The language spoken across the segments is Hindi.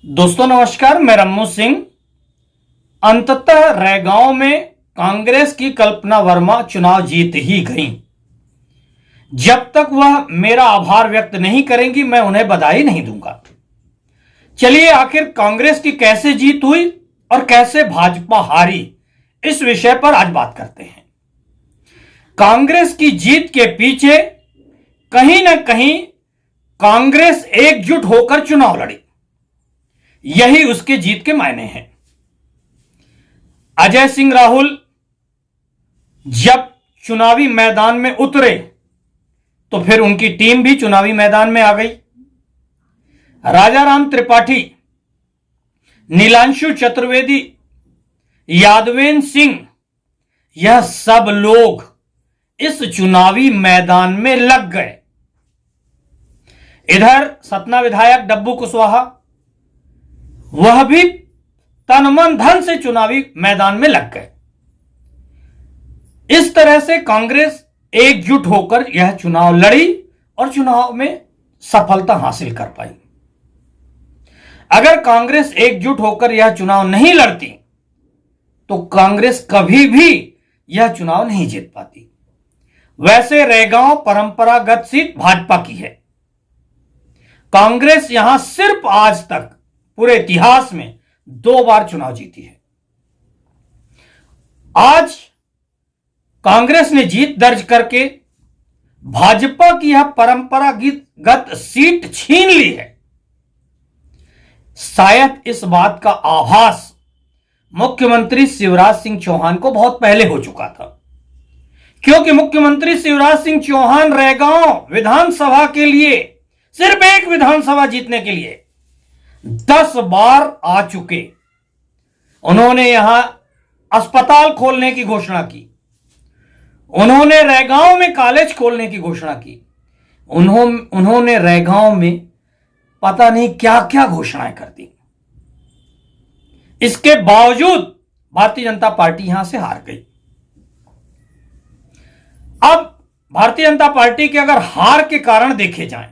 दोस्तों नमस्कार, मैं रम्मू सिंह। अंततः रैगांव में कांग्रेस की कल्पना वर्मा चुनाव जीत ही गई। जब तक वह मेरा आभार व्यक्त नहीं करेंगी मैं उन्हें बधाई नहीं दूंगा। चलिए आखिर कांग्रेस की कैसे जीत हुई और कैसे भाजपा हारी, इस विषय पर आज बात करते हैं। कांग्रेस की जीत के पीछे कहीं ना कहीं कांग्रेस एकजुट होकर चुनाव लड़ी, यही उसके जीत के मायने हैं। अजय सिंह राहुल जब चुनावी मैदान में उतरे तो फिर उनकी टीम भी चुनावी मैदान में आ गई। राजाराम त्रिपाठी, नीलांशु चतुर्वेदी, यादवेंद्र सिंह, यह सब लोग इस चुनावी मैदान में लग गए। इधर सतना विधायक डब्बू कुशवाहा, वह भी तन मन धन से चुनावी मैदान में लग गए। इस तरह से कांग्रेस एकजुट होकर यह चुनाव लड़ी और चुनाव में सफलता हासिल कर पाई। अगर कांग्रेस एकजुट होकर यह चुनाव नहीं लड़ती तो कांग्रेस कभी भी यह चुनाव नहीं जीत पाती। वैसे रैगांव परंपरागत सीट भाजपा की है। कांग्रेस यहां सिर्फ आज तक पूरे इतिहास में 2 बार चुनाव जीती है। आज कांग्रेस ने जीत दर्ज करके भाजपा की यह परंपरागत सीट छीन ली है। शायद इस बात का आभास मुख्यमंत्री शिवराज सिंह चौहान को बहुत पहले हो चुका था, क्योंकि मुख्यमंत्री शिवराज सिंह चौहान रैगांव विधानसभा के लिए, सिर्फ एक विधानसभा जीतने के लिए 10 बार आ चुके। उन्होंने यहां अस्पताल खोलने की घोषणा की, उन्होंने रैगांव में कॉलेज खोलने की घोषणा की, उन्होंने रैगांव में पता नहीं क्या क्या घोषणाएं कर दी। इसके बावजूद भारतीय जनता पार्टी यहां से हार गई। अब भारतीय जनता पार्टी के अगर हार के कारण देखे जाएं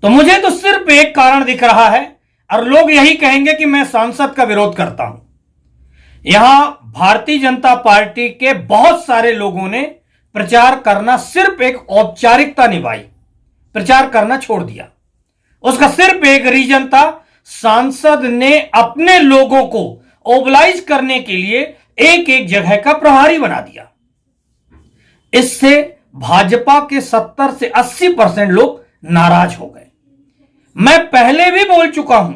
तो मुझे तो सिर्फ एक कारण दिख रहा है, और लोग यही कहेंगे कि मैं सांसद का विरोध करता हूं। यहां भारतीय जनता पार्टी के बहुत सारे लोगों ने प्रचार करना सिर्फ एक औपचारिकता निभाई, प्रचार करना छोड़ दिया। उसका सिर्फ एक रीजन था, सांसद ने अपने लोगों को ओबलाइज करने के लिए एक एक जगह का प्रभारी बना दिया। इससे भाजपा के 70 से 80% लोग नाराज हो गए। मैं पहले भी बोल चुका हूं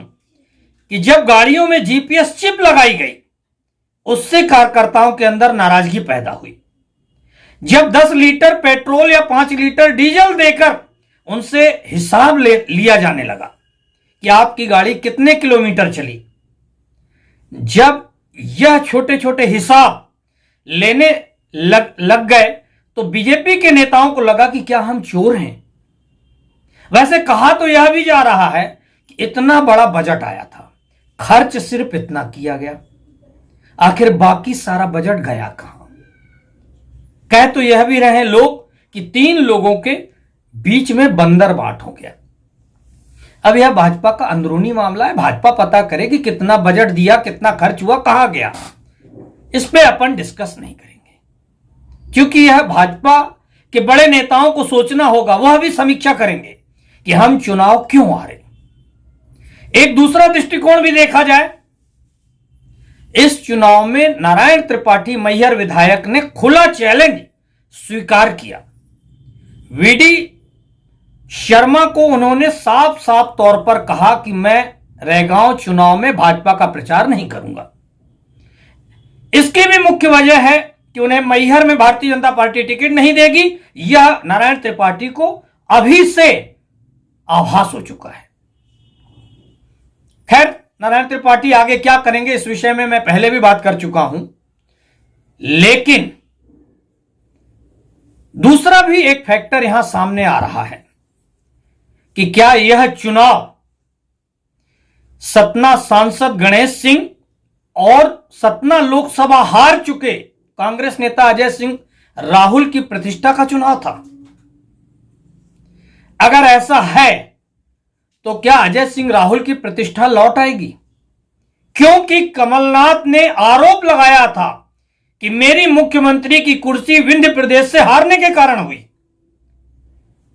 कि जब गाड़ियों में जीपीएस चिप लगाई गई, उससे कार्यकर्ताओं के अंदर नाराजगी पैदा हुई। जब 10 लीटर पेट्रोल या 5 लीटर डीजल देकर उनसे हिसाब लिया जाने लगा कि आपकी गाड़ी कितने किलोमीटर चली, जब यह छोटे छोटे हिसाब लेने लग गए तो बीजेपी के नेताओं को लगा कि क्या हम चोर हैं। वैसे कहा तो यह भी जा रहा है कि इतना बड़ा बजट आया था, खर्च सिर्फ इतना किया गया, आखिर बाकी सारा बजट गया कहां। कह तो यह भी रहे लोग कि 3 लोगों के बीच में बंदर बाट हो गया। अब यह भाजपा का अंदरूनी मामला है, भाजपा पता करे कि कितना बजट दिया, कितना खर्च हुआ, कहां गया। इस पे अपन डिस्कस नहीं करेंगे, क्योंकि यह भाजपा के बड़े नेताओं को सोचना होगा, वह भी समीक्षा करेंगे कि हम चुनाव क्यों हारे। एक दूसरा दृष्टिकोण भी देखा जाए, इस चुनाव में नारायण त्रिपाठी मैहर विधायक ने खुला चैलेंज स्वीकार किया। वीडी शर्मा को उन्होंने साफ साफ तौर पर कहा कि मैं रैगांव चुनाव में भाजपा का प्रचार नहीं करूंगा। इसकी भी मुख्य वजह है कि उन्हें मैहर में भारतीय जनता पार्टी टिकट नहीं देगी, यह नारायण त्रिपाठी को अभी से आभास हो चुका है। खैर, नारायण त्रिपाठी आगे क्या करेंगे इस विषय में मैं पहले भी बात कर चुका हूं, लेकिन दूसरा भी एक फैक्टर यहां सामने आ रहा है कि क्या यह चुनाव सतना सांसद गणेश सिंह और सतना लोकसभा हार चुके कांग्रेस नेता अजय सिंह राहुल की प्रतिष्ठा का चुनाव था। अगर ऐसा है तो क्या अजय सिंह राहुल की प्रतिष्ठा लौट आएगी? क्योंकि कमलनाथ ने आरोप लगाया था कि मेरी मुख्यमंत्री की कुर्सी विंध्य प्रदेश से हारने के कारण हुई।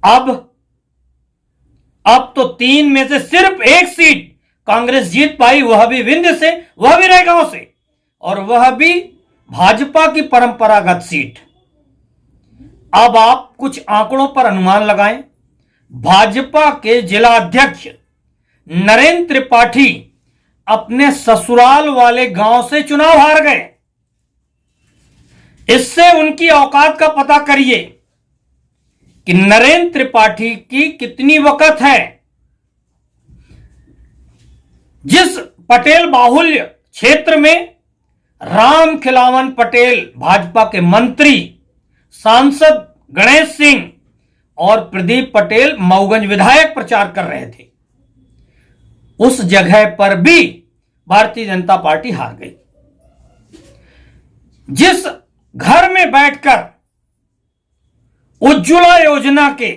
अब तो 3 में से सिर्फ 1 सीट कांग्रेस जीत पाई, वह भी विंध्य से, वह भी रैगांव से, और वह भी भाजपा की परंपरागत सीट। अब आप कुछ आंकड़ों पर अनुमान लगाएं। भाजपा के जिला अध्यक्ष नरेंद्र त्रिपाठी अपने ससुराल वाले गांव से चुनाव हार गए। इससे उनकी औकात का पता करिए कि नरेंद्र त्रिपाठी की कितनी वक़्त है। जिस पटेल बाहुल्य क्षेत्र में राम खिलावन पटेल भाजपा के मंत्री, सांसद गणेश सिंह और प्रदीप पटेल मऊगंज विधायक प्रचार कर रहे थे, उस जगह पर भी भारतीय जनता पार्टी हार गई। जिस घर में बैठकर उज्ज्वला योजना के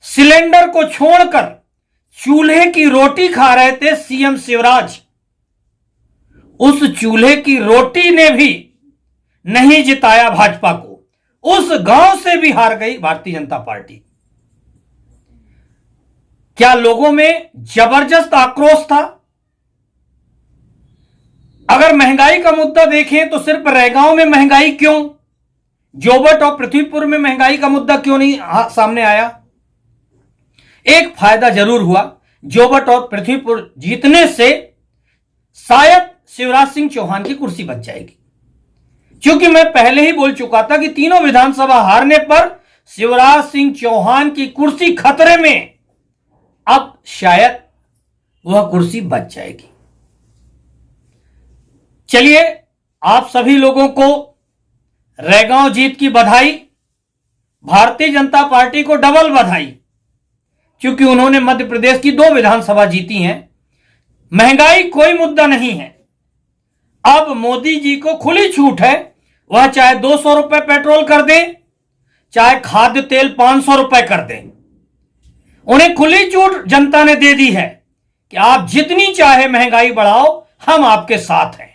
सिलेंडर को छोड़कर चूल्हे की रोटी खा रहे थे सीएम शिवराज, उस चूल्हे की रोटी ने भी नहीं जिताया भाजपा को। उस गांव से भी हार गई भारतीय जनता पार्टी। क्या लोगों में जबरदस्त आक्रोश था? अगर महंगाई का मुद्दा देखें तो सिर्फ रैगांव में महंगाई क्यों, जोबट और पृथ्वीपुर में महंगाई का मुद्दा क्यों नहीं सामने आया? एक फायदा जरूर हुआ, जोबट और पृथ्वीपुर जीतने से शायद शिवराज सिंह चौहान की कुर्सी बच जाएगी। क्योंकि मैं पहले ही बोल चुका था कि तीनों विधानसभा हारने पर शिवराज सिंह चौहान की कुर्सी खतरे में, अब शायद वह कुर्सी बच जाएगी। चलिए, आप सभी लोगों को रैगांव जीत की बधाई। भारतीय जनता पार्टी को डबल बधाई, क्योंकि उन्होंने मध्य प्रदेश की 2 विधानसभा जीती हैं। महंगाई कोई मुद्दा नहीं है। अब मोदी जी को खुली छूट है, वह चाहे 200 रुपए पेट्रोल कर दें, चाहे खाद्य तेल 500 रुपए कर दें। उन्हें खुली छूट जनता ने दे दी है कि आप जितनी चाहे महंगाई बढ़ाओ, हम आपके साथ हैं।